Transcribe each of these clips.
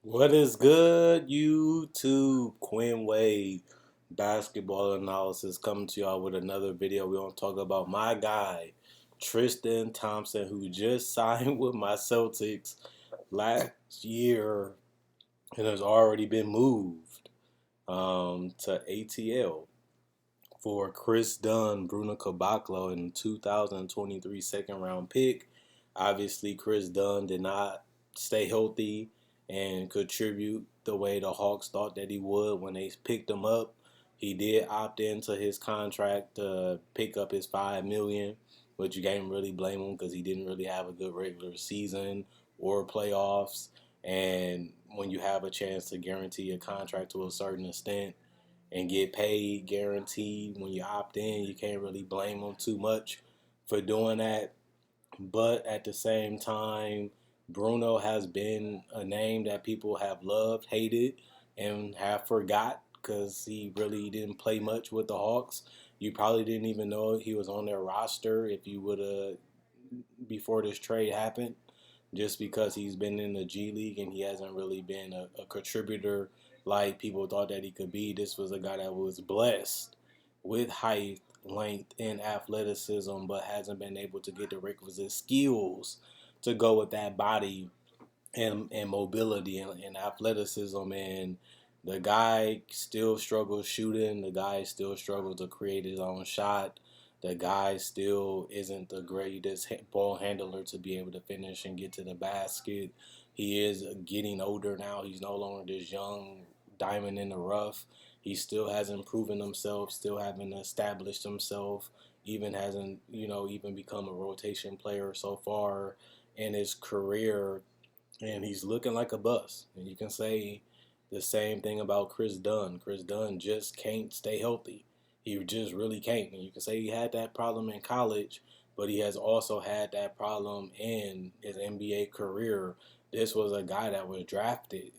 What is good, YouTube? Quinn Wade basketball analysis coming to y'all with another video. We're going to talk about my guy, Tristan Thompson, who just signed with my Celtics last year and has already been moved to ATL for Kris Dunn, Bruno Caboclo, and 2023 second round pick. Obviously, Kris Dunn did not stay healthy and contribute the way the Hawks thought that he would when they picked him up. He did opt into his contract to pick up his $5 million, but you can't really blame him because he didn't really have a good regular season or playoffs. And when you have a chance to guarantee a contract to a certain extent, and get paid guaranteed when you opt in, you can't really blame them too much for doing that. But at the same time, Bruno has been a name that people have loved, hated, and have forgot because he really didn't play much with the Hawks. You probably didn't even know he was on their roster if you would have before this trade happened, just because he's been in the G League and he hasn't really been a contributor like people thought that he could be. This was a guy that was blessed with height, length, and athleticism, but hasn't been able to get the requisite skills to go with that body and mobility and athleticism. And the guy still struggles shooting. The guy still struggles to create his own shot. The guy still isn't the greatest ball handler to be able to finish and get to the basket. He is getting older now. He's no longer this young diamond in the rough. He still hasn't proven himself, still haven't established himself, even hasn't, even become a rotation player so far in his career, and he's looking like a bust. And you can say the same thing about Kris Dunn. Kris Dunn just can't stay healthy. He just really can't. And you can say he had that problem in college, but he has also had that problem in his NBA career. This was a guy that was drafted,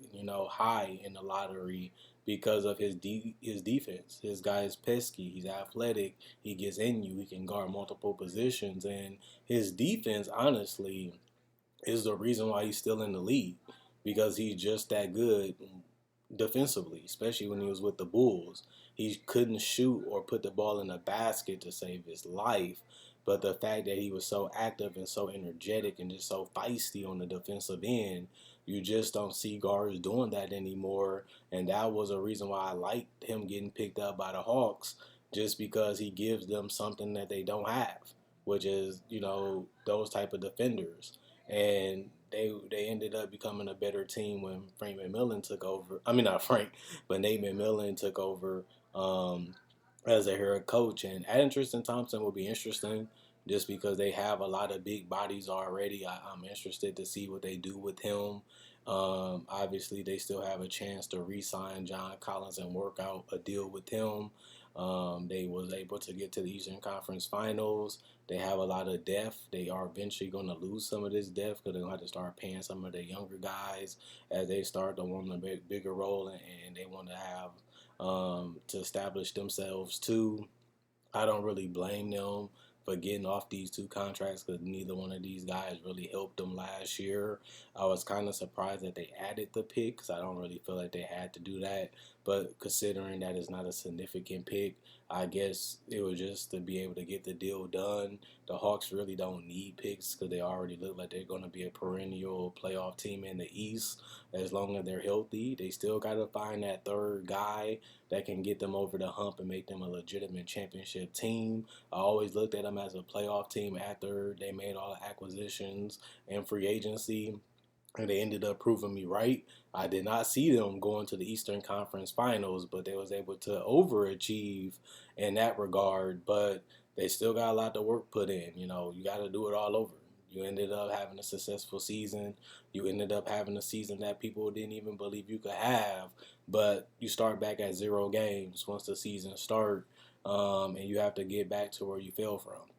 high in the lottery because of his defense. His guy is pesky. He's athletic. He gets in you. He can guard multiple positions, and his defense, honestly, is the reason why he's still in the league, because he's just that good defensively, especially when he was with the Bulls. He couldn't shoot or put the ball in the basket to save his life, but the fact that he was so active and so energetic and just so feisty on the defensive end, you just don't see guards doing that anymore. And that was a reason why I liked him getting picked up by the Hawks, just because he gives them something that they don't have, which is, those type of defenders. And they ended up becoming a better team when Frank McMillan took over. I mean, not Frank, but Nate McMillan took over as a head coach. And adding Tristan Thompson will be interesting, just because they have a lot of big bodies already. I'm interested to see what they do with him. Obviously, they still have a chance to re-sign John Collins and work out a deal with him. They was able to get to the Eastern Conference Finals. They have a lot of depth. They are eventually going to lose some of this depth because they're going to have to start paying some of the younger guys as they start to want a bigger role, and they want to have to establish themselves too. I don't really blame them for getting off these two contracts because neither one of these guys really helped them last year. I was kind of surprised that they added the pick because I don't really feel like they had to do that. But considering that it's not a significant pick, I guess it was just to be able to get the deal done. The Hawks really don't need picks because they already look like they're going to be a perennial playoff team in the East as long as they're healthy. They still got to find that third guy that can get them over the hump and make them a legitimate championship team. I always looked at them as a playoff team after they made all the acquisitions and free agency, and they ended up proving me right. I did not see them going to the Eastern Conference Finals, but they was able to overachieve in that regard. But they still got a lot of work put in. You got to do it all over. You ended up having a successful season. You ended up having a season that people didn't even believe you could have. But you start back at 0 games once the season start, and you have to get back to where you fell from.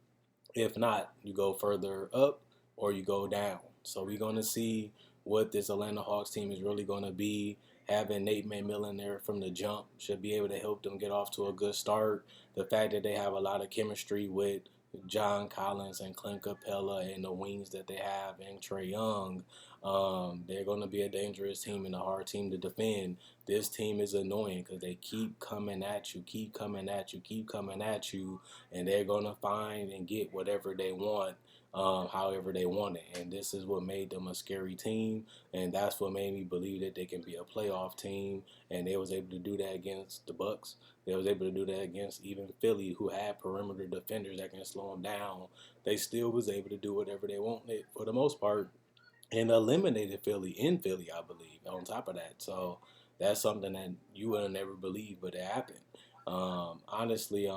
If not, you go further up or you go down. So we're going to see what this Atlanta Hawks team is really going to be. Having Nate McMillan there from the jump should be able to help them get off to a good start. The fact that they have a lot of chemistry with John Collins and Clint Capella and the wings that they have and Trae Young, they're going to be a dangerous team and a hard team to defend. This team is annoying because they keep coming at you, keep coming at you, keep coming at you, and they're going to find and get whatever they want. However they want it, and this is what made them a scary team, and that's what made me believe that they can be a playoff team. And they was able to do that against the Bucks. They was able to do that against even Philly, who had perimeter defenders that can slow them down. They still was able to do whatever they wanted for the most part and eliminated Philly in Philly, I believe, on top of that. So that's something that you would have never believed, but it happened. Honestly,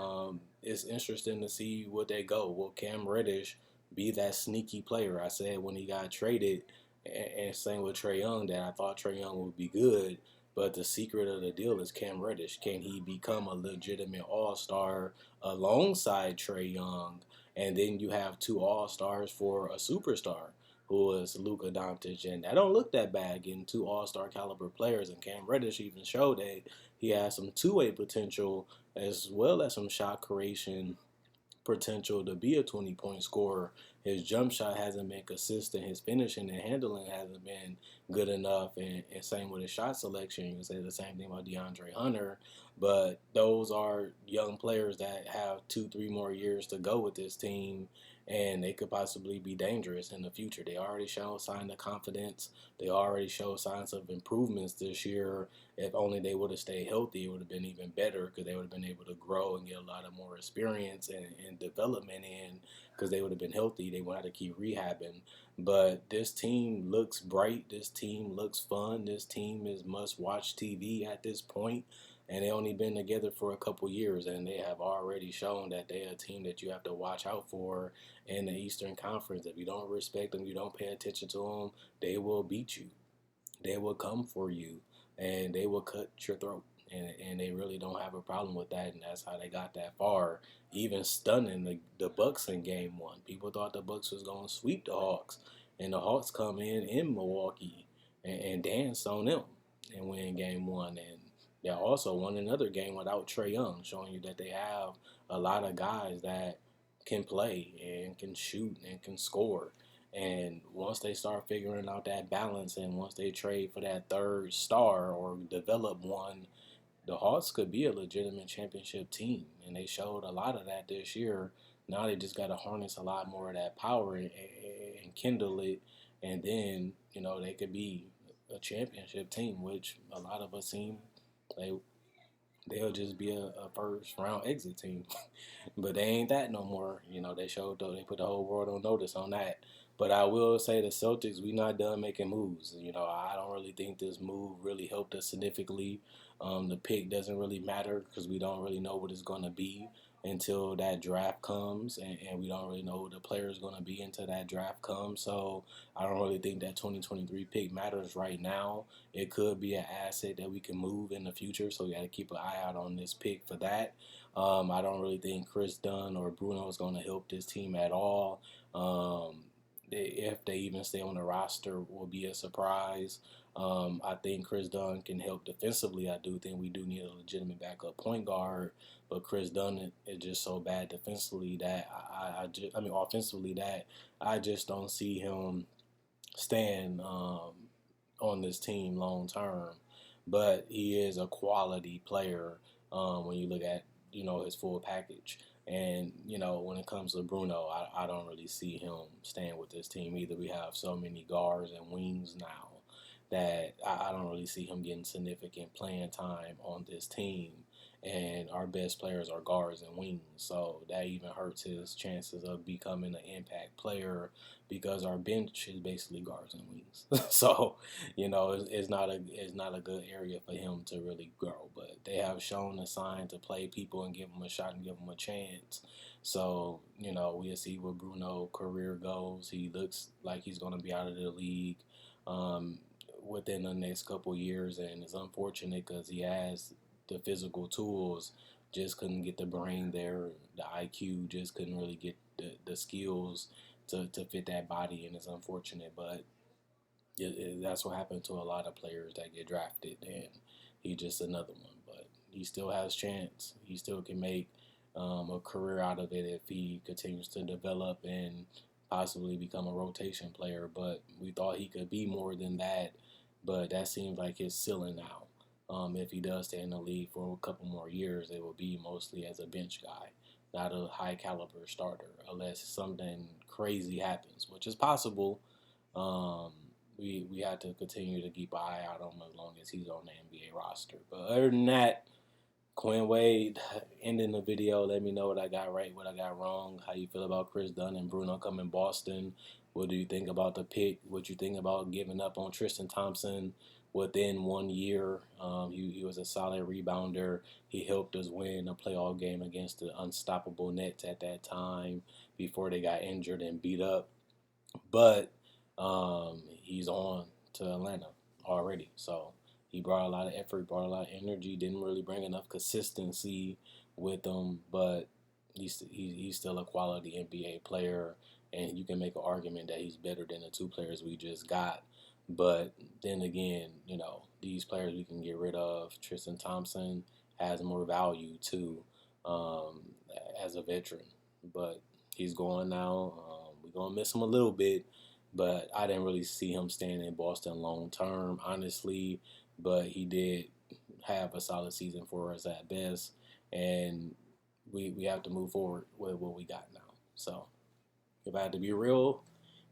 it's interesting to see what they go. Will Cam Reddish be that sneaky player? I said when he got traded, and same with Trae Young, that I thought Trae Young would be good. But the secret of the deal is Cam Reddish. Can he become a legitimate all-star alongside Trae Young? And then you have two all-stars for a superstar who is Luka Doncic, and that don't look that bad getting two All-Star caliber players. And Cam Reddish even showed that he has some two-way potential as well as some shot creation potential to be a 20-point scorer. His jump shot hasn't been consistent. His finishing and handling hasn't been good enough. And same with his shot selection. You can say the same thing about DeAndre Hunter. But those are young players that have 2, 3 more years to go with this team. And they could possibly be dangerous in the future. They already show signs of confidence. They already show signs of improvements this year. If only they would have stayed healthy, it would have been even better because they would have been able to grow and get a lot of more experience and development in because they would have been healthy. They would have to keep rehabbing. But this team looks bright. This team looks fun. This team is must-watch TV at this point. And they only been together for a couple years, and they have already shown that they're a team that you have to watch out for in the Eastern Conference. If you don't respect them, you don't pay attention to them, they will beat you. They will come for you and they will cut your throat. And they really don't have a problem with that, and that's how they got that far. Even stunning the Bucks in Game 1. People thought the Bucks was going to sweep the Hawks, and the Hawks come in Milwaukee and dance on them and win Game 1. And they also won another game without Trae Young, showing you that they have a lot of guys that can play and can shoot and can score. And once they start figuring out that balance and once they trade for that third star or develop one, the Hawks could be a legitimate championship team. And they showed a lot of that this year. Now they just got to harness a lot more of that power and kindle it. And then, they could be a championship team, which a lot of us seem they they'll just be a first round exit team. But they ain't that no more. They showed though they put the whole world on notice on that. But I will say the Celtics, we not done making moves. I don't really think this move really helped us significantly. The pick doesn't really matter because we don't really know what it's going to be until that draft comes, and we don't really know who the player is going to be until that draft comes. So I don't really think that 2023 pick matters right now. It could be an asset that we can move in the future, so we got to keep an eye out on this pick for that. I don't really think Kris Dunn or Bruno is going to help this team at all. If they even stay on the roster, will be a surprise. I think Kris Dunn can help defensively. I do think we do need a legitimate backup point guard, but Kris Dunn is just so bad defensively that offensively that I just don't see him staying on this team long term. But he is a quality player when you look at his full package. And when it comes to Bruno, I don't really see him staying with this team either. We have so many guards and wings now that I don't really see him getting significant playing time on this team. And our best players are guards and wings, so that even hurts his chances of becoming an impact player because our bench is basically guards and wings. So it's not a good area for him to really grow. But they have shown a sign to play people and give him a shot and give him a chance. So we'll see where Bruno career goes. He looks like he's going to be out of the league within the next couple years, and it's unfortunate because he has the physical tools, just couldn't get the brain there. The IQ just couldn't really get the skills to fit that body, and it's unfortunate. But that's what happened to a lot of players that get drafted, and he's just another one. But he still has chance. He still can make a career out of it if he continues to develop and possibly become a rotation player. But we thought he could be more than that. But that seems like his ceiling now. If he does stay in the league for a couple more years, it will be mostly as a bench guy, not a high caliber starter, unless something crazy happens, which is possible. Um, we have to continue to keep an eye out on him as long as he's on the NBA roster. But other than that, Quinn Wade, ending the video, let me know what I got right, what I got wrong, how you feel about Kris Dunn and Bruno coming Boston. What do you think about the pick? What you think about giving up on Tristan Thompson within 1 year? He was a solid rebounder. He helped us win a playoff game against the unstoppable Nets at that time before they got injured and beat up. But he's on to Atlanta already. So he brought a lot of effort, brought a lot of energy, didn't really bring enough consistency with him, but he's still a quality NBA player, and you can make an argument that he's better than the two players we just got. But then again, these players we can get rid of. Tristan Thompson has more value too, um, as a veteran, but he's going now. We're gonna miss him a little bit, but I didn't really see him staying in Boston long term, honestly. But he did have a solid season for us at best, and we have to move forward with what we got now. So if I had to be real,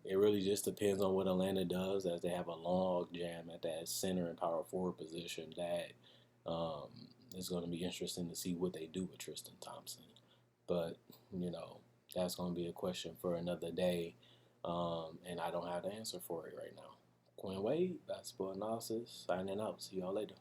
it really just depends on what Atlanta does, as they have a log jam at that center and power forward position that um, is going to be interesting to see what they do with Tristan Thompson. But, that's going to be a question for another day, and I don't have the answer for it right now. Quinn Wade, basketball analysis, signing out. See y'all later.